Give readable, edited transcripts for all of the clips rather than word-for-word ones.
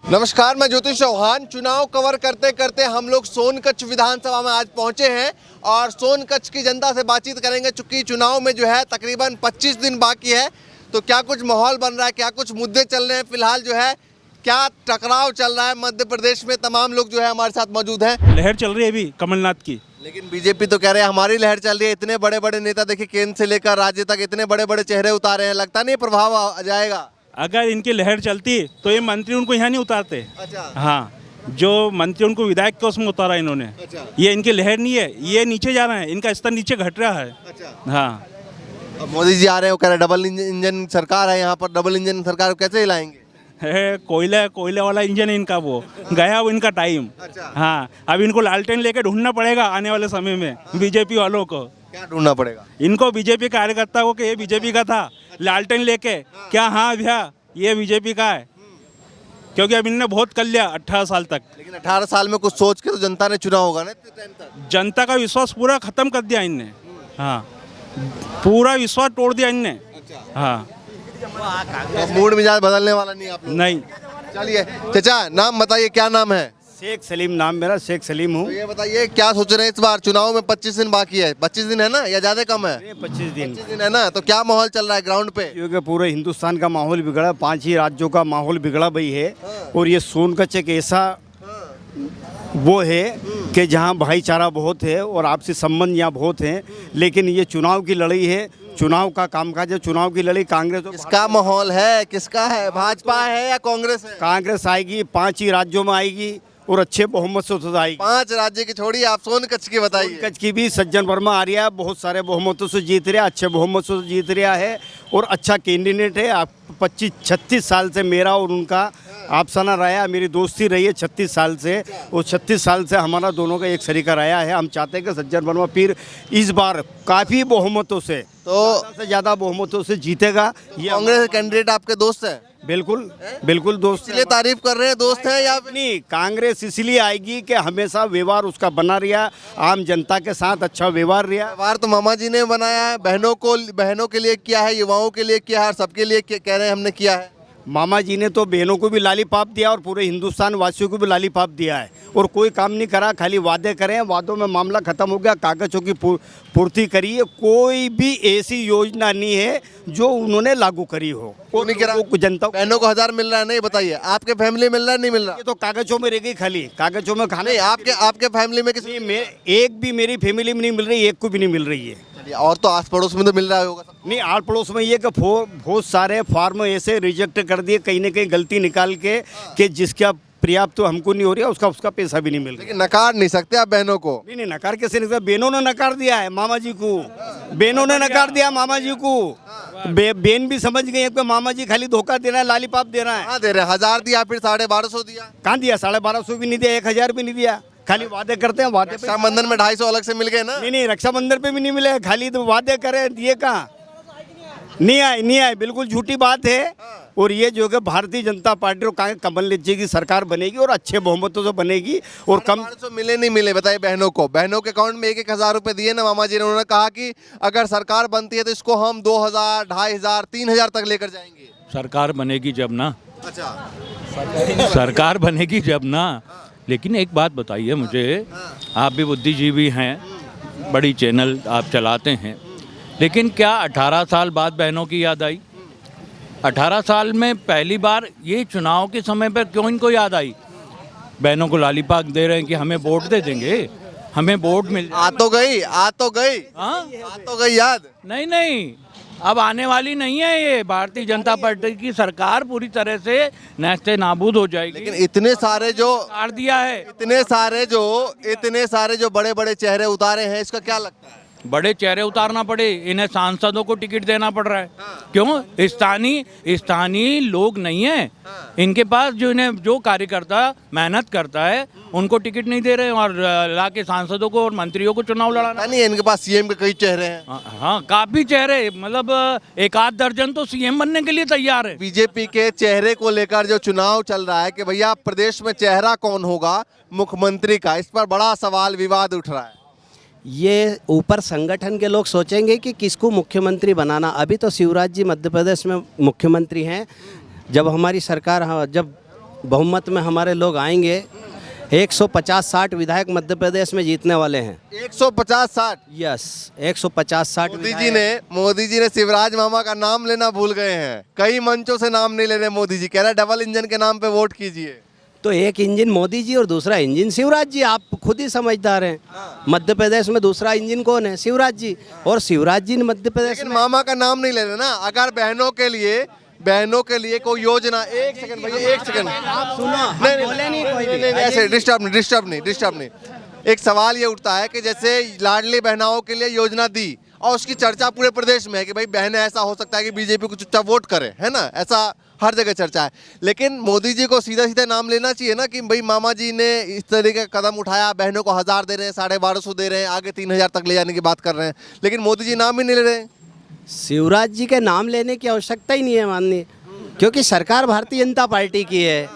नमस्कार, मैं ज्योतिष चौहान। चुनाव कवर करते करते हम लोग सोनकच्छ विधानसभा में आज पहुंचे हैं और सोनकच्छ की जनता से बातचीत करेंगे। चूंकि चुनाव में जो है तकरीबन 25 दिन बाकी है, तो क्या कुछ माहौल बन रहा है, क्या कुछ मुद्दे चल रहे हैं, फिलहाल जो है क्या टकराव चल रहा है मध्य प्रदेश में, तमाम लोग जो है हमारे साथ मौजूद हैं। लहर चल रही है अभी कमलनाथ की, लेकिन बीजेपी तो कह रहे हैं हमारी लहर चल रही है। इतने बड़े बड़े नेता देखिए, केंद्र से लेकर राज्य तक इतने बड़े बड़े चेहरे उतारे हैं, लगता नहीं प्रभाव आ जाएगा? अगर इनकी लहर चलती तो ये मंत्री उनको यहाँ नहीं उतारते। अच्छा। हाँ, जो मंत्री उनको विधायक के उसमें उतारा इन्होंने। अच्छा। ये इनकी लहर नहीं है, ये नीचे जा रहे हैं, इनका स्तर नीचे घट रहा है। अच्छा। हाँ, अब मोदी जी आ रहे हैं, वो कह रहे हैं डबल इंजन सरकार है यहाँ पर, डबल इंजन सरकार को कैसे हिलाएंगे? है कोयले वाला इंजन है इनका, वो गया वो इनका टाइम। अच्छा। हाँ, अब इनको लालटेन लेके ढूंढना पड़ेगा आने वाले समय में बीजेपी वालों को। क्या ढूंढना पड़ेगा? इनको बीजेपी कार्यकर्ता को कि ये बीजेपी का था, लालटेन लेके क्या हाँ भैया ये बीजेपी का है, क्योंकि अब इनने बहुत कर लिया 18 साल तक। लेकिन 18 साल में कुछ सोच के तो जनता ने चुना होगा ना इतने टाइम तक। जनता का विश्वास पूरा खत्म कर दिया इनने। हाँ, पूरा विश्वास तोड़ दिया इनने। अच्छा। हाँ, तो मूड मिजाज बदलने वाला नहीं आप लोग? नहीं। चलिए चाचा, नाम बताइए, क्या नाम है? शेख सलीम नाम मेरा, शेख सलीम हूँ। तो ये बताइए क्या सोच रहे हैं इस बार चुनाव में? 25 दिन बाकी है। 25 दिन है ना, या ज्यादा कम है? 25 दिन 25 दिन है ना, तो क्या माहौल चल रहा है ग्राउंड पे? क्योंकि पूरे हिंदुस्तान का माहौल बिगड़ा, 5 ही राज्यों का माहौल बिगड़ा भाई है। और ये सोनकच्छ एक ऐसा वो है कि जहाँ भाईचारा बहुत है और आपसी संबंध यहाँ बहुत हैं। लेकिन ये चुनाव की लड़ाई है, चुनाव का कामकाज है, चुनाव की लड़ाई। कांग्रेस किसका माहौल है, किसका है? भाजपा है या कांग्रेस है? कांग्रेस आएगी, 5 ही राज्यों में आएगी और अच्छे बहुमत से आएगी। 5 राज्य की छोड़िए, आप सोनकच्छ की बताइए। सोनकच्छ की भी सज्जन वर्मा आ रहा है, बहुत सारे बहुमतों से जीत रहा है, अच्छे बहुमत से जीत रहा है और अच्छा कैंडिडेट है। आप 25-36 साल से मेरा और उनका आपसाना रहा, मेरी दोस्ती रही है 36 साल से, और 36 साल से हमारा दोनों का एक सरीका रहा है। हम चाहते हैं कि सज्जन वर्मा फिर इस बार काफ़ी बहुमतों से, तो ज़्यादा बहुमतों से जीतेगा। ये कांग्रेस कैंडिडेट आपके दोस्त है? बिल्कुल बिल्कुल दोस्त, इसलिए तारीफ कर रहे हैं, दोस्त हैं या नहीं? कांग्रेस इसलिए आएगी कि हमेशा व्यवहार उसका बना रहा, आम जनता के साथ अच्छा व्यवहार रहा। व्यवहार तो मामा जी ने बनाया है, बहनों के लिए किया है, युवाओं के लिए किया है, और सबके लिए कह रहे हैं हमने किया है। मामा जी ने तो बहनों को भी लालीपाप दिया और पूरे हिंदुस्तान वासियों को भी लालीपाप दिया है, और कोई काम नहीं करा, खाली वादे करें, वादों में मामला खत्म हो गया, कागजों की पूर्ति करी है। कोई भी ऐसी योजना नहीं है जो उन्होंने लागू करी हो। नहीं करा। जनता बहनों को 1000 मिल रहा है, नहीं बताइए आपके फैमिली मिल रहा है, नहीं मिल रहा? ये तो कागजों में रह गई, खाली कागजों में खाने। नहीं, आपके फैमिली में किसी? एक भी मेरी फैमिली में नहीं मिल रही, एक को भी नहीं मिल रही है। चलिए, और तो आस पड़ोस में तो मिल रहा होगा। नहीं, आड़ पड़ोस में ये कि बहुत सारे फार्म ऐसे रिजेक्ट कर दिए, कहीं ना कहीं गलती निकाल के कि जिसका पर्याप्त तो हमको नहीं हो रहा, उसका पैसा भी नहीं मिल रहा। लेकिन नकार नहीं सकते आप बहनों को? नहीं, नकार कैसे नहीं? बहनों ने नकार दिया है मामा जी को, बहनों ने नकार दिया मामा जी को। बहन भी समझ गई है कि मामा जी खाली धोखा दे रहा है, लालीपाप दे रहा है। हाँ दे रहे हैं, 1000 दिया, फिर 1250 दिया। कहाँ दिया? 1250 भी नहीं दिया, 1000 भी नहीं दिया, खाली वादे करते हैं। वादे पे रक्षाबंधन में 250 अलग से मिल गए ना? नहीं, रक्षाबंधन पे भी नहीं मिले, खाली तो वादे करे, दिए कहाँ? नहीं आए, बिल्कुल झूठी बात है। और ये जो है भारतीय जनता पार्टी और कमलनाथ जी की सरकार बनेगी और अच्छे बहुमतों से बनेगी। और कम 1250 मिले नहीं मिले बताइए बहनों को? बहनों के अकाउंट में 1-1000 रुपए दिए ना मामा जी ने। उन्होंने कहा कि अगर सरकार बनती है तो इसको हम 2000, 2500, 3000 तक लेकर जाएंगे। सरकार बनेगी जब ना। अच्छा। सरकार बनेगी जब ना। लेकिन एक बात बताइए मुझे, आप भी बुद्धिजीवी हैं, बड़ी चैनल आप चलाते हैं, लेकिन क्या 18 साल बाद बहनों की याद आई? 18 साल में पहली बार ये चुनाव के समय पर क्यों इनको याद आई? बहनों को लालीपाप दे रहे हैं कि हमें वोट दे देंगे, हमें वोट मिल आ तो गई। हाँ? आ तो गई याद। नहीं, अब आने वाली नहीं है। ये भारतीय जनता पार्टी की सरकार पूरी तरह से नेस्ते नाबूद हो जाएगी। लेकिन इतने सारे जो काट दिया है, इतने सारे जो बड़े बड़े चेहरे उतारे हैं, इसका क्या लगता है? बड़े चेहरे उतारना पड़े, इन्हें सांसदों को टिकट देना पड़ रहा है। क्यों? स्थानीय लोग नहीं है इनके पास, जो कार्यकर्ता मेहनत करता है उनको टिकट नहीं दे रहे और ला के सांसदों को और मंत्रियों को चुनाव लड़ाना। नहीं, इनके पास सीएम के कई चेहरे हैं। हाँ, काफी चेहरे, मतलब 1-8 दर्जन तो सीएम बनने के लिए तैयार है। बीजेपी के चेहरे को लेकर जो चुनाव चल रहा है कि भैया प्रदेश में चेहरा कौन होगा मुख्यमंत्री का, इस पर बड़ा सवाल विवाद उठ रहा है। ये ऊपर संगठन के लोग सोचेंगे कि किसको मुख्यमंत्री बनाना। अभी तो शिवराज जी मध्य प्रदेश में मुख्यमंत्री हैं। जब हमारी सरकार, जब बहुमत में हमारे लोग आएंगे। 150-60 विधायक मध्य प्रदेश में जीतने वाले हैं। 150-60। यस, 150-60 मोदी जी ने शिवराज मामा का नाम लेना भूल गए हैं। कई मंचों से नाम नहीं ले रहे मोदी जी, कह रहे डबल इंजन के नाम पे वोट कीजिए। तो एक इंजन मोदी जी और दूसरा इंजन शिवराज जी, आप खुद ही समझदार हैं। मध्य प्रदेश में दूसरा इंजन कौन है? शिवराज जी। और शिवराज जी ने मध्य प्रदेश लेकिन में मामा का नाम नहीं ले रहे ना। अगर बहनों के लिए कोई योजना, एक सेकंड भैया, एक सेकंड नहीं, ऐसे डिस्टर्ब नहीं। एक सवाल ये उठता है कि जैसे लाडली बहनाओं के लिए योजना दी और उसकी चर्चा पूरे प्रदेश में है कि भाई बहनें, ऐसा हो सकता है कि बीजेपी को चुपचाप वोट करे, है ना, ऐसा हर जगह चर्चा है। लेकिन मोदी जी को सीधा सीधा नाम लेना चाहिए ना कि भाई मामा जी ने इस तरीके का कदम उठाया, बहनों को 1000 दे रहे हैं, 1250 दे रहे हैं, आगे 3000 तक ले जाने की बात कर रहे हैं, लेकिन मोदी जी नाम ही नहीं ले रहे हैं। शिवराज जी के नाम लेने की आवश्यकता ही नहीं है माननीय, क्योंकि सरकार भारतीय जनता पार्टी की है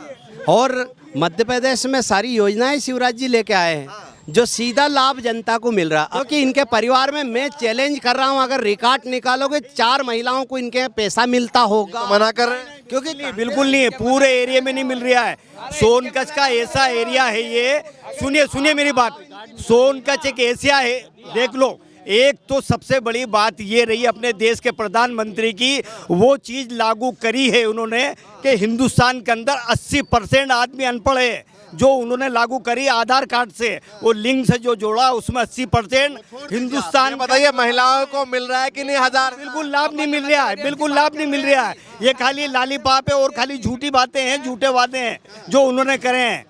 और मध्य प्रदेश में सारी योजनाएं शिवराज जी लेके आए हैं जो सीधा लाभ जनता को मिल रहा। क्योंकि इनके परिवार में मैं चैलेंज कर रहा हूं, अगर रिकॉर्ड निकालोगे 4 महिलाओं को इनके पैसा मिलता होगा। तो मना कर रहे हैं क्योंकि नहीं, बिल्कुल नहीं है, पूरे एरिया में नहीं मिल रहा है। सोनकच्छ का ऐसा एरिया है ये, सुनिए मेरी बात, सोनकच्छ एक एशिया है, देख लो। एक तो सबसे बड़ी बात ये रही अपने देश के प्रधानमंत्री की, वो चीज़ लागू करी है उन्होंने कि हिंदुस्तान के अंदर 80% आदमी अनपढ़ है, जो उन्होंने लागू करी आधार कार्ड से, वो लिंक से जो जोड़ा उसमें 80% हिंदुस्तान। बताइए महिलाओं को मिल रहा है कि नहीं? 1000 बिल्कुल लाभ नहीं मिल रहा है, बिल्कुल लाभ नहीं मिल रहा है। ये खाली लालीपाप है और खाली झूठी बातें हैं, झूठे वादे हैं जो उन्होंने करे हैं।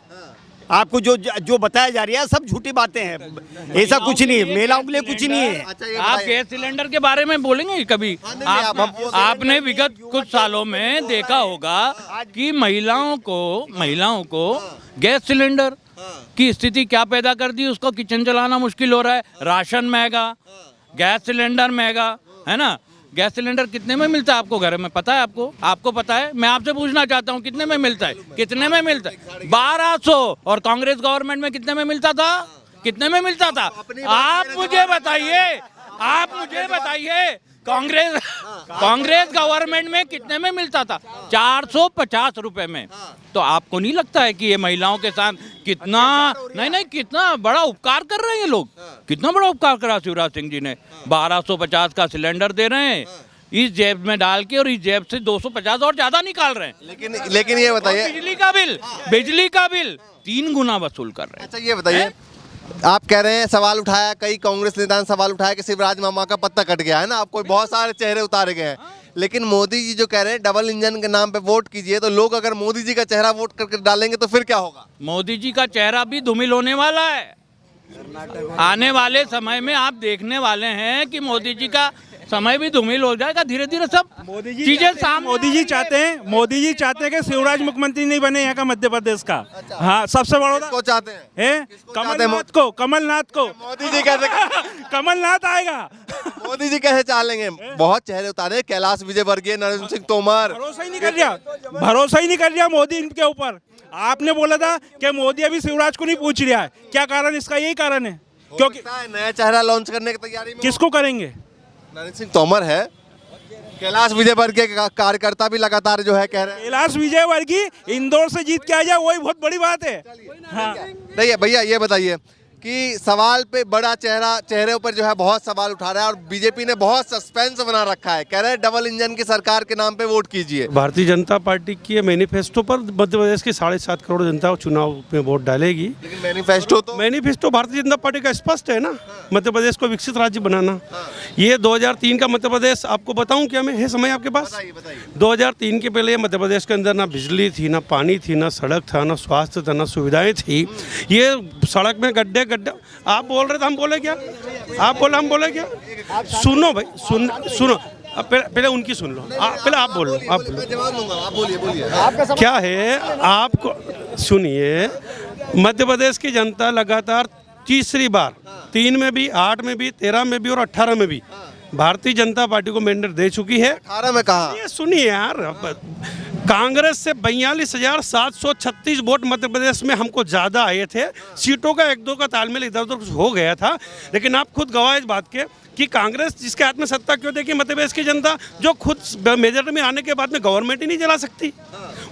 आपको जो बताया जा रही है सब झूठी बातें हैं, ऐसा कुछ नहीं है, महिलाओं के लिए कुछ नहीं है। आप गैस सिलेंडर के बारे में बोलेंगे कभी? आपने विगत कुछ सालों में देखा होगा कि महिलाओं को गैस सिलेंडर की स्थिति क्या पैदा कर दी, उसको किचन चलाना मुश्किल हो रहा है, राशन महंगा, गैस सिलेंडर महंगा, है ना। गैस सिलेंडर कितने में मिलता है आपको घर में? पता है आपको पता है? मैं आपसे पूछना चाहता हूँ कितने में मिलता है? 1200। और कांग्रेस गवर्नमेंट में कितने में मिलता था? आप मुझे बताइए कांग्रेस गवर्नमेंट में कितने में मिलता था? 450 रुपए में। तो आपको नहीं लगता है कि ये महिलाओं के साथ कितना बड़ा उपकार कर रहे हैं ये लोग? कितना बड़ा उपकार करा शिवराज सिंह जी ने। 1250 का सिलेंडर दे रहे हैं इस जेब में डाल के, और इस जेब से 250 और ज्यादा निकाल रहे हैं। लेकिन ये बताइए, बिजली का बिल 3 गुना वसूल कर रहे हैं। अच्छा ये बताइए, आप कह रहे हैं, सवाल उठाया, कई कांग्रेस नेता ने सवाल उठाया कि शिवराज मामा का पत्ता कट गया है ना, आपको बहुत सारे चेहरे उतारे गए हैं। लेकिन मोदी जी जो कह रहे हैं डबल इंजन के नाम पे वोट कीजिए, तो लोग अगर मोदी जी का चेहरा वोट करके डालेंगे तो फिर क्या होगा? मोदी जी का चेहरा भी धूमिल होने वाला है। आने वाले समय में आप देखने वाले हैं कि मोदी जी का समय भी धूमिल हो जाएगा धीरे धीरे। सब चीजें सामने। मोदी जी चाहते हैं कि शिवराज मुख्यमंत्री नहीं बने यहाँ का मध्य प्रदेश का। हाँ, सबसे बड़ा को चाहते हैं कमलनाथ को मोदी जी कैसे कमलनाथ आएगा। मोदी जी कैसे चालेंगे? बहुत चेहरे उतारे, कैलाश विजयवर्गीय, नरेंद्र सिंह तोमर। भरोसा ही नहीं कर रहा मोदी इनके ऊपर। आपने बोला था कि मोदी अभी शिवराज को नहीं पूछ रहा है, क्या कारण? इसका यही कारण है क्योंकि नया चेहरा लॉन्च करने की तैयारी में किसको करेंगे? नरेंद्र सिंह तोमर है, कैलाश विजयवर्गीय के कार्यकर्ता भी लगातार जो है कह रहे हैं। कैलाश विजयवर्गीय इंदौर से जीत के आ जाए, वही बहुत बड़ी बात है। हाँ। नहीं है भैया, ये बताइए कि सवाल पे बड़ा चेहरे ऊपर जो है बहुत सवाल उठा रहा है और बीजेपी ने बहुत सस्पेंस बना रखा है, कह रहे हैं डबल इंजन की सरकार के नाम पे वोट कीजिए। भारतीय जनता पार्टी की मैनिफेस्टो पर मध्य प्रदेश की 7.5 करोड़ जनता चुनाव में वोट डालेगी। लेकिन मैनिफेस्टो भारतीय जनता पार्टी का स्पष्ट है ना, मध्य प्रदेश को विकसित राज्य बनाना। ये 2003 का मध्य प्रदेश आपको बताऊं क्या मैं, है समय आपके पास? 2003 के पहले मध्य प्रदेश के अंदर ना बिजली थी, ना पानी थी, ना सड़क था, ना स्वास्थ्य था, ना सुविधाएं थी। ये सड़क में गड्ढे आप बोल रहे थे, हम बोले क्या? आप बोले, हम बोले क्या? सुनो भाई, सुनो, पहले उनकी सुन लो, पहले आप बोल लो, आप बोलिए। क्या है, आपको सुनिए, मध्य प्रदेश की जनता लगातार तीसरी बार 3 में भी, 8 में भी, 13 में भी और 18 में भी भारतीय जनता पार्टी को मैंडेट दे चुकी है। 18 में कहा? ये सुनिए यार, कांग्रेस से 42,736 वोट मध्य प्रदेश में हमको ज़्यादा आए थे। सीटों का 1-2 का तालमेल इधर उधर हो गया था, लेकिन आप खुद गवाह इस बात के कि कांग्रेस जिसके हाथ में सत्ता क्यों देखी मध्य प्रदेश की जनता, जो खुद मेजोरिटी में आने के बाद में गवर्नमेंट ही नहीं चला सकती,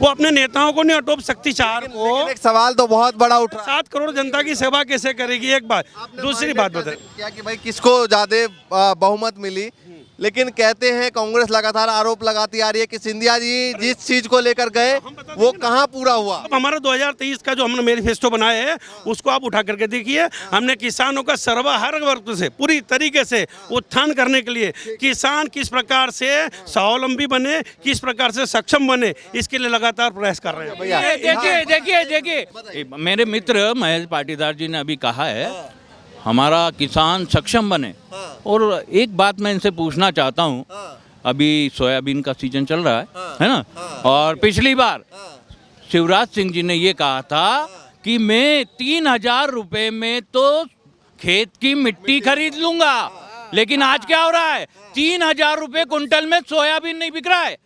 वो अपने नेताओं को नहीं अटोप सकती चार को। लेकिन एक सवाल तो बहुत बड़ा उठ रहा है 7 करोड़ जनता की सेवा कैसे करेगी, एक बात। दूसरी बात बताए क्या कि भाई किसको ज्यादा बहुमत मिली, लेकिन कहते हैं कांग्रेस लगातार आरोप लगाती आ रही है कि सिंधिया जी जिस चीज को लेकर गए वो कहाँ पूरा हुआ। अब हमारा 2023 का जो हमने मैनिफेस्टो बनाया है उसको आप उठा करके देखिए। हमने किसानों का हर वर्ग से पूरी तरीके से उत्थान करने के लिए किसान किस प्रकार से स्वावलंबी बने, किस प्रकार से सक्षम बने, इसके लिए लगातार प्रयास कर रहे हैं। देखिए मेरे मित्र महेश पाटीदार जी ने अभी कहा है हमारा किसान सक्षम बने। और एक बात मैं इनसे पूछना चाहता हूँ, अभी सोयाबीन का सीजन चल रहा है ना, और पिछली बार शिवराज सिंह जी ने ये कहा था कि मैं 3,000 रुपए में तो खेत की मिट्टी खरीद लूंगा, लेकिन आज क्या हो रहा है, 3,000 रुपए कुंटल में सोयाबीन नहीं बिक रहा है।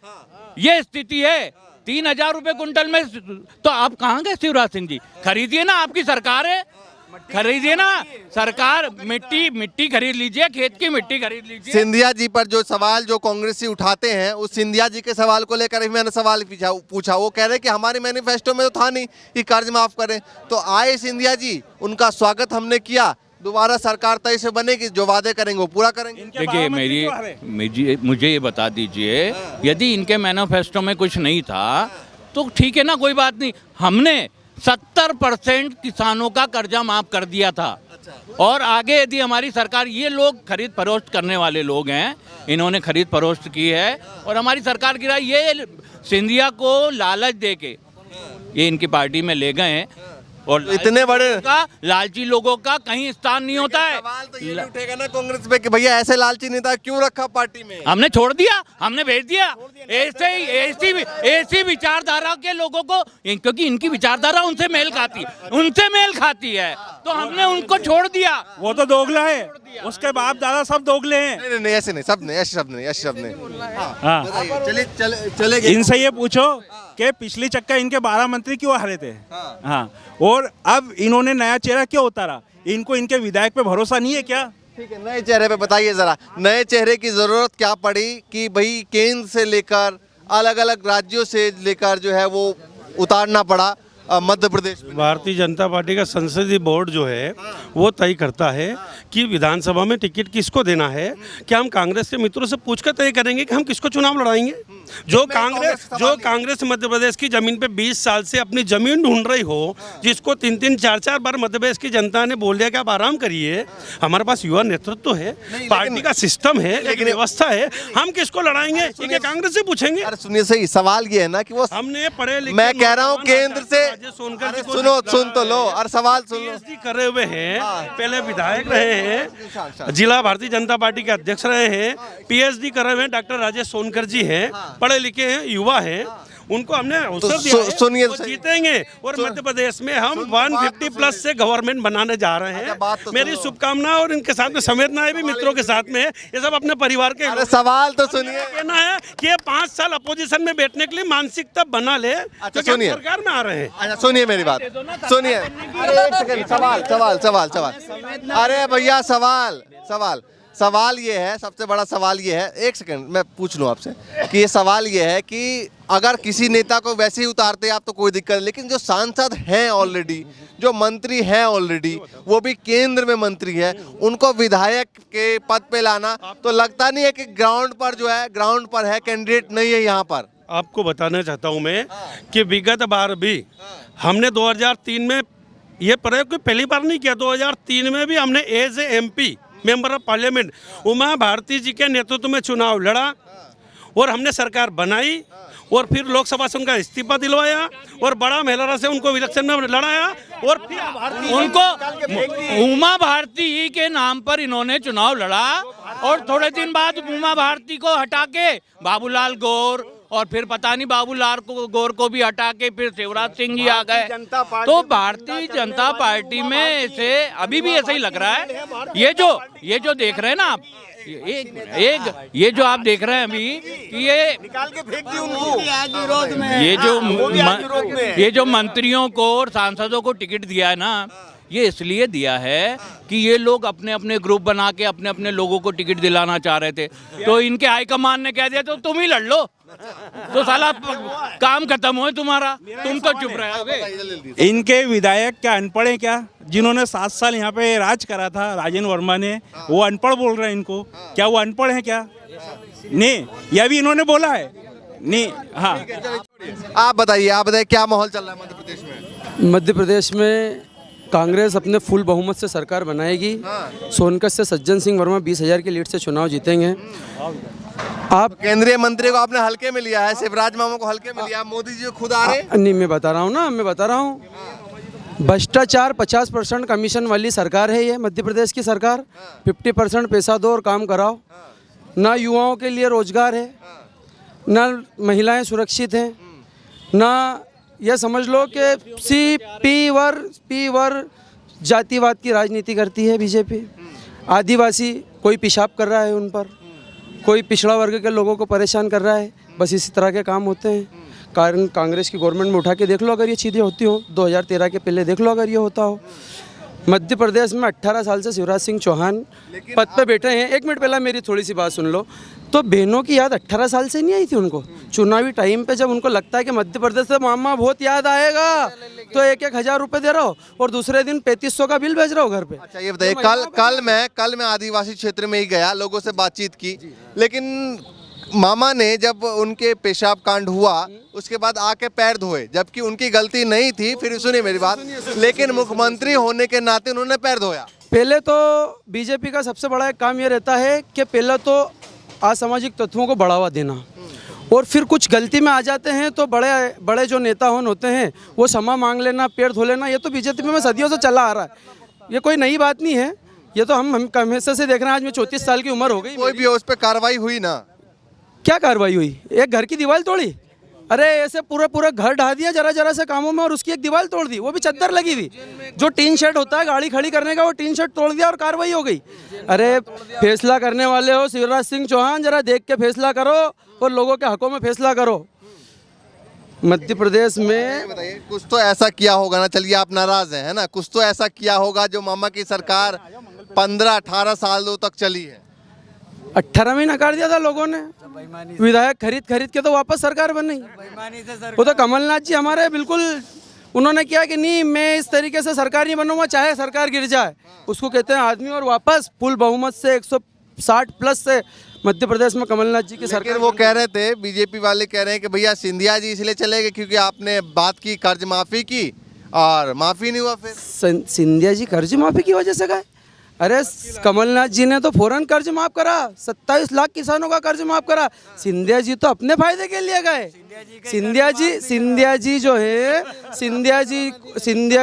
ये स्थिति है, 3,000 रुपए कुंटल में। तो आप कहाँ गए शिवराज सिंह जी? खरीदिए ना, आपकी सरकार है, खरीदिए ना सरकार, मिट्टी खरीद लीजिए, खेत की मिट्टी खरीद लीजिए। सिंधिया जी पर जो सवाल जो कांग्रेसी उठाते हैं, उस सिंधिया जी के सवाल को लेकर ही मैंने सवाल पूछा। वो कह रहे कि हमारे मैनिफेस्टो में तो था नहीं कि कर्ज माफ करें। तो आए सिंधिया जी, उनका स्वागत हमने किया, दोबारा सरकार तय से बनेगी, जो वादे करेंगे वो पूरा करेंगे। देखिए मुझे ये बता दीजिए, यदि इनके मैनिफेस्टो में कुछ नहीं था तो ठीक है ना, कोई बात नहीं। हमने 70% किसानों का कर्जा माफ कर दिया था। और आगे यदि हमारी सरकार, ये लोग खरीद फरोख्त करने वाले लोग हैं, इन्होंने खरीद फरोख्त की है और हमारी सरकार गिरा, ये सिंधिया को लालच देके ये इनकी पार्टी में ले गए हैं। और इतने बड़े लालची लोगों का कहीं स्थान नहीं होता है। सवाल तो ये भी उठेगा ना कांग्रेस पे कि भैया ऐसे लालची नेता क्यों रखा पार्टी में? हमने छोड़ दिया, हमने भेज दिया ऐसी विचारधारा के लोगों को, क्योंकि इनकी विचारधारा उनसे मेल खाती है, तो हमने उनको छोड़ दिया। वो तो दोगला है, उसके बाप दादा सब दोगले हैं। नहीं ऐसे नहीं, सब नहीं, ऐसे शब्द नहीं। हाँ, चले इनसे ये पूछो कि पिछली चक्कर इनके 12 मंत्री क्यों हारे थे। हाँ, और अब इन्होंने नया चेहरा क्यों उतारा? इनको इनके विधायक पे भरोसा नहीं है क्या? ठीक है, नए चेहरे पे बताइए जरा, नए चेहरे की जरूरत क्या पड़ी कि भाई केंद्र से लेकर अलग अलग राज्यों से लेकर जो है वो उतारना पड़ा मध्य प्रदेश में? भारतीय जनता पार्टी का संसदीय बोर्ड जो है वो तय करता है कि विधानसभा में टिकट किसको देना है। क्या हम कांग्रेस के मित्रों से पूछकर तय करेंगे कि हम किसको चुनाव लड़ाएंगे? जो कांग्रेस मध्य प्रदेश की जमीन पे 20 साल से अपनी जमीन ढूंढ रही हो, जिसको 3-3, 4-4 बार मध्य प्रदेश की जनता ने बोल दिया कि आप आराम करिए, हमारे पास युवा नेतृत्व है, पार्टी का सिस्टम है, लेकिन व्यवस्था है, हम किसको लड़ाएंगे? ये कांग्रेस से पूछेंगे। अरे सुनिए, सही सवाल ये है ना कि वो हमने पढ़े लिखे, मैं कह रहा हूँ केंद्र से, सुन तो लो और सवाल सुन लो। पीएचडी करे हुए हैं, पहले विधायक रहे हैं, जिला भारतीय जनता पार्टी के अध्यक्ष रहे हैं, पीएचडी करे हुए हैं, डॉक्टर राजेश सोनकर जी हैं, पढ़े लिखे हैं, युवा हैं, उनको हमने अवसर दिया है, सुनिए, वो जीतेंगे। और मध्य प्रदेश में हम 150+ से गवर्नमेंट बनाने जा रहे हैं। मेरी शुभकामना और इनके साथ में संवेदनाएं भी मित्रों के साथ में, ये सब अपने परिवार के। अरे सवाल तो सुनिए, कहना है कि ये 5 साल अपोजिशन में बैठने के लिए मानसिकता बना ले, क्योंकि हम सरकार में आ रहे हैं। अच्छा सुनिए मेरी बात, सुनिए। अरे एक सेकंड, सवाल। अरे भैया सवाल ये है, सबसे बड़ा सवाल ये है, एक सेकंड मैं पूछ लूँ आपसे कि ये सवाल ये है कि अगर किसी नेता को वैसे ही उतारते आप तो कोई दिक्कत नहीं, लेकिन जो सांसद हैं ऑलरेडी, जो मंत्री हैं ऑलरेडी, वो भी केंद्र में मंत्री है, उनको विधायक के पद पे लाना तो लगता नहीं है कि ग्राउंड पर है कैंडिडेट नहीं है यहाँ पर? आपको बताना चाहता हूँ मैं कि विगत बार भी हमने 2003 में ये प्रयोग कोई पहली बार नहीं किया। 2003 में भी हमने as a MP member of parliament Uma Bharti ji के नेतृत्व में चुनाव लड़ा और हमने सरकार बनाई और फिर लोकसभा से उनका इस्तीफा दिलवाया और बड़ा मेहलरा से उनको इलेक्शन में लड़ाया और फिर उनको उमा भारती के नाम पर इन्होंने चुनाव लड़ा और थोड़े दिन बाद उमा भारती को हटा के बाबूलाल गौर और फिर पता नहीं बाबूलाल गौर को भी हटा के फिर शिवराज सिंह जी आ गए। तो भारतीय जनता पार्टी में से अभी भी ऐसा ही लग रहा है। ये जो देख रहे हैं ना आप, ये जो आप देख रहे हैं अभी कि ये निकाल के फेंक दी उनको, ये जो मंत्रियों को और सांसदों को टिकट दिया है ना, ये इसलिए दिया है कि ये लोग अपने अपने ग्रुप बना के अपने अपने लोगों को टिकट दिलाना चाह रहे थे, तो इनके हाईकमान ने कह दिया तो तुम ही लड़ लो, तो साला काम खत्म हो तुम्हारा, तुम तो चुप रहोगे। इनके विधायक क्या अनपढ़ हैं क्या? जिन्होंने 7 साल यहाँ पे राज करा था राजेंद्र वर्मा ने, वो अनपढ़ बोल रहे हैं इनको? क्या वो अनपढ़ हैं क्या? नहीं, यह भी इन्होंने बोला है नहीं। हाँ, आप बताइए क्या माहौल चल रहा है मध्य प्रदेश में? मध्य प्रदेश में कांग्रेस अपने फुल बहुमत से सरकार बनाएगी। सोनकत से सज्जन सिंह वर्मा 20,000 की लीड से चुनाव जीतेंगे। आप केंद्रीय मंत्री को आपने हल्के में लिया है, शिवराज मामा को हल्के में लिया, मोदी जी खुद आ रहे। नहीं, मैं बता रहा हूँ भ्रष्टाचार 50% कमीशन वाली सरकार है ये मध्य प्रदेश की सरकार। 50% पैसा दो और काम कराओ। ना युवाओं के लिए रोजगार है, ना महिलाएं सुरक्षित हैं, ना यह समझ लो कि पीवर जातिवाद की राजनीति करती है बीजेपी। आदिवासी कोई पेशाब कर रहा है उन पर, कोई पिछड़ा वर्ग के लोगों को परेशान कर रहा है, बस इसी तरह के काम होते हैं। कारण कांग्रेस की गवर्नमेंट में उठा के देख लो अगर ये चीज़ें होती हो, 2013 के पहले देख लो अगर ये होता हो। मध्य प्रदेश में 18 साल से शिवराज सिंह चौहान पद पे बैठे हैं। 1 मिनट पहला मेरी थोड़ी सी बात सुन लो। तो बहनों की याद 18 साल से नहीं आई थी उनको? चुनावी टाइम पे जब उनको लगता है कि मध्य प्रदेश से मामा बहुत याद आएगा, तो 1-1 हज़ार रुपये दे रहा हो और दूसरे दिन 3500 का बिल भेज रहा हो घर पे। अच्छा, ये बताइए, कल मैं आदिवासी क्षेत्र में ही गया, लोगों से बातचीत की, लेकिन मामा ने जब उनके पेशाब कांड हुआ उसके बाद आके पैर धोए, जबकि उनकी गलती नहीं थी। फिर सुनिए मेरी बात, लेकिन मुख्यमंत्री होने के नाते उन्होंने पैर धोया। पहले तो बीजेपी का सबसे बड़ा एक काम ये रहता है कि पहले तो असामाजिक तत्वों को बढ़ावा देना, और फिर कुछ गलती में आ जाते हैं तो बड़े जो नेता होते हैं वो क्षमा मांग लेना, पैर धो लेना। ये तो बीजेपी में सदियों से चला आ रहा है, ये कोई नई बात नहीं है। ये तो हम हमेशा से देख रहे हैं। आज मैं 34 साल की उम्र हो गई। कोई भी उस पर कार्रवाई हुई ना? क्या कार्रवाई हुई? एक घर की दीवार तोड़ी? अरे ऐसे पूरा घर ढा दिया जरा से कामों में, और उसकी एक दीवार तोड़ दी, वो भी चद्दर लगी हुई। जो टीन शेड होता है गाड़ी खड़ी करने का, वो टीन शेड तोड़ दिया और कार्रवाई हो गई। अरे फैसला करने वाले हो शिवराज सिंह चौहान, जरा देख के फैसला करो और लोगों के हकों में फैसला करो। मध्य प्रदेश में बताइए, कुछ तो ऐसा किया होगा ना? चलिए आप नाराज हैं, है ना? कुछ तो ऐसा किया होगा जो मामा की सरकार 15-18 सालों तक चली है। 18 में नकार दिया था लोगों ने। विधायक खरीद के तो वापस सरकार बनी। वो तो कमलनाथ जी हमारे बिल्कुल, उन्होंने किया कि नहीं मैं इस तरीके से सरकार नहीं बनूंगा चाहे सरकार गिर जाए, उसको कहते हैं आदमी। और वापस फुल बहुमत से 160 प्लस से मध्य प्रदेश में कमलनाथ जी की सरकार। वो कह रहे थे, बीजेपी वाले कह रहे हैं कि भैया सिंधिया जी इसलिए चले गए क्योंकि आपने बात की कर्ज माफी की और माफी नहीं हुआ। फिर सिंधिया जी कर्ज माफी की वजह से गए? अरे कमलनाथ जी ने तो फौरन कर्ज माफ करा, 27 लाख किसानों का कर्ज माफ करा। सिंधिया जी तो अपने फायदे के लिए गए। सिंधिया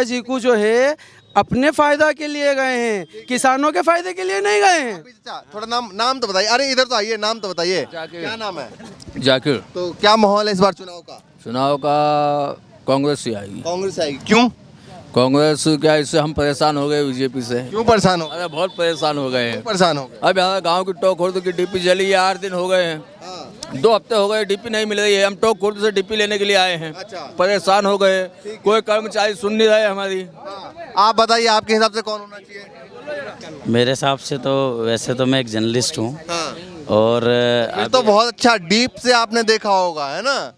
जी को जो है अपने फायदा के लिए गए हैं, किसानों के फायदे के लिए नहीं गए हैं। थोड़ा नाम तो बताइए। अरे इधर तो आइए, नाम तो बताइए, क्या नाम है? जाकिर। तो क्या माहौल है इस बार चुनाव का? कांग्रेस ही आएगी। कांग्रेस आएगी? क्यों कांग्रेस? क्या इससे हम परेशान हो गए बीजेपी से। क्यों परेशान हो? अरे बहुत परेशान हो गए हैं। परेशान हो गए? अब यहाँ गांव की टोक खुर्द की डीपी जली है, 8 दिन हो गए हैं। 2 हफ्ते हो गए डीपी नहीं मिल रही है। हम टोक खुर्द से डीपी लेने के लिए आए हैं। परेशान हो गए, कोई कर्मचारी सुन नहीं रहे हमारी। आप बताइए, आपके हिसाब से कौन होना चाहिए? मेरे हिसाब से तो वैसे तो मैं एक जर्नलिस्ट हूँ, और ये तो बहुत अच्छा डीप से आपने देखा होगा, है ना?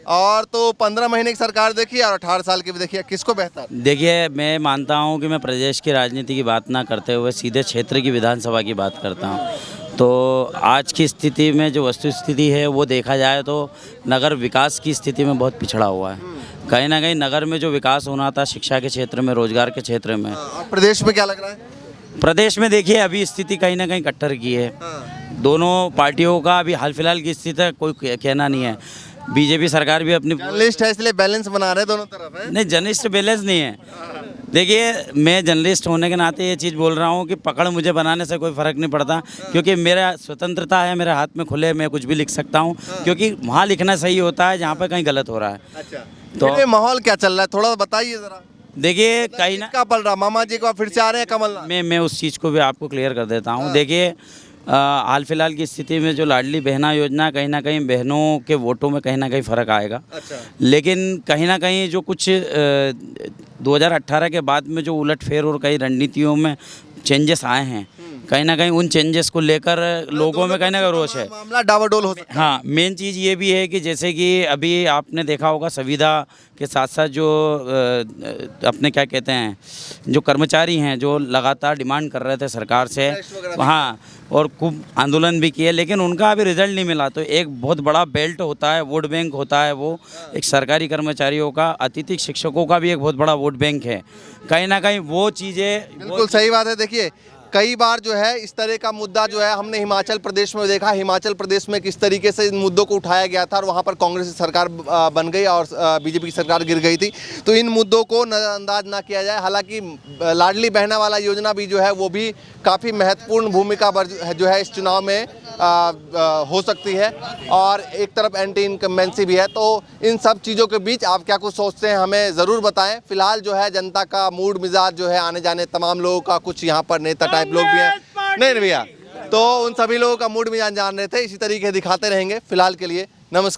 और तो 15 महीने की सरकार देखी और 18 साल की भी देखी, किसको बेहतर? देखिए, मैं मानता हूँ कि मैं प्रदेश की राजनीति की बात ना करते हुए सीधे क्षेत्र की विधानसभा की बात करता हूँ। तो आज की स्थिति में जो वस्तु स्थिति है वो देखा जाए तो नगर विकास की स्थिति में बहुत पिछड़ा हुआ है। कहीं ना कहीं नगर में जो विकास होना था शिक्षा के क्षेत्र में, रोजगार के क्षेत्र में। और प्रदेश में क्या लग रहा है? प्रदेश में देखिए अभी स्थिति कहीं ना कहीं कट्टर की है। दोनों पार्टियों का अभी हाल फिलहाल की स्थिति है, कोई कहना नहीं है। बीजेपी सरकार भी अपनी जर्नलिस्ट है इसलिए बैलेंस बना रहे दोनों तरफ है। नहीं, जर्नलिस्ट बैलेंस नहीं है। देखिए, मैं जर्नलिस्ट होने के नाते ये चीज़ बोल रहा हूँ कि पकड़ मुझे बनाने से कोई फ़र्क नहीं पड़ता, क्योंकि मेरा स्वतंत्रता है, मेरे हाथ में खुले, मैं कुछ भी लिख सकता हूँ, क्योंकि वहाँ लिखना सही होता है जहाँ पर कहीं गलत हो रहा है। अच्छा, तो ये माहौल क्या चल रहा है, थोड़ा बताइए जरा। देखिए, कहीं ना क्या पल रहा, मामा जी को फिर से आ रहे हैं कमलनाथ? मैं उस चीज़ को भी आपको क्लियर कर देता हूँ। देखिए, हाल फिलहाल की स्थिति में जो लाडली बहना योजना, कहीं ना कहीं बहनों के वोटों में कहीं ना कहीं फ़र्क आएगा। लेकिन कहीं ना कहीं जो कुछ 2018 के बाद में जो उलटफेर और कई रणनीतियों में चेंजेस आए हैं, कहीं ना कहीं उन चेंजेस को लेकर लोगों में कहीं ना कहीं रोष है। मामला डावाडोल हो सकता है। हाँ, मेन चीज़ ये भी है कि जैसे कि अभी आपने देखा होगा संविदा के साथ साथ जो अपने क्या कहते हैं, जो कर्मचारी हैं जो लगातार डिमांड कर रहे थे सरकार से, हाँ, और खूब आंदोलन भी किए, लेकिन उनका अभी रिजल्ट नहीं मिला। तो एक बहुत बड़ा बेल्ट होता है, वोट बैंक होता है, वो एक सरकारी कर्मचारियों का, अतिथि शिक्षकों का भी एक बहुत बड़ा वोट बैंक है। कहीं ना कहीं वो चीज़ें बिल्कुल सही बात है। देखिए कई बार जो है इस तरह का मुद्दा जो है हमने हिमाचल प्रदेश में देखा। हिमाचल प्रदेश में किस तरीके से इन मुद्दों को उठाया गया था और वहाँ पर कांग्रेस की सरकार बन गई और बीजेपी की सरकार गिर गई थी। तो इन मुद्दों को नज़रअंदाज ना किया जाए। हालांकि लाडली बहना वाला योजना भी जो है वो भी काफ़ी महत्वपूर्ण भूमिका जो है इस चुनाव में हो सकती है, और एक तरफ एंटी इनकम्बेंसी भी है। तो इन सब चीज़ों के बीच आप क्या कुछ सोचते हैं हमें ज़रूर बताएं। फिलहाल जो है जनता का मूड मिजाज जो है आने जाने तमाम लोगों का, कुछ यहाँ पर नेता टाइप लोग भी हैं, नहीं भैया, तो उन सभी लोगों का मूड मिजाज जान रहे थे, इसी तरीके दिखाते रहेंगे। फिलहाल के लिए नमस्कार।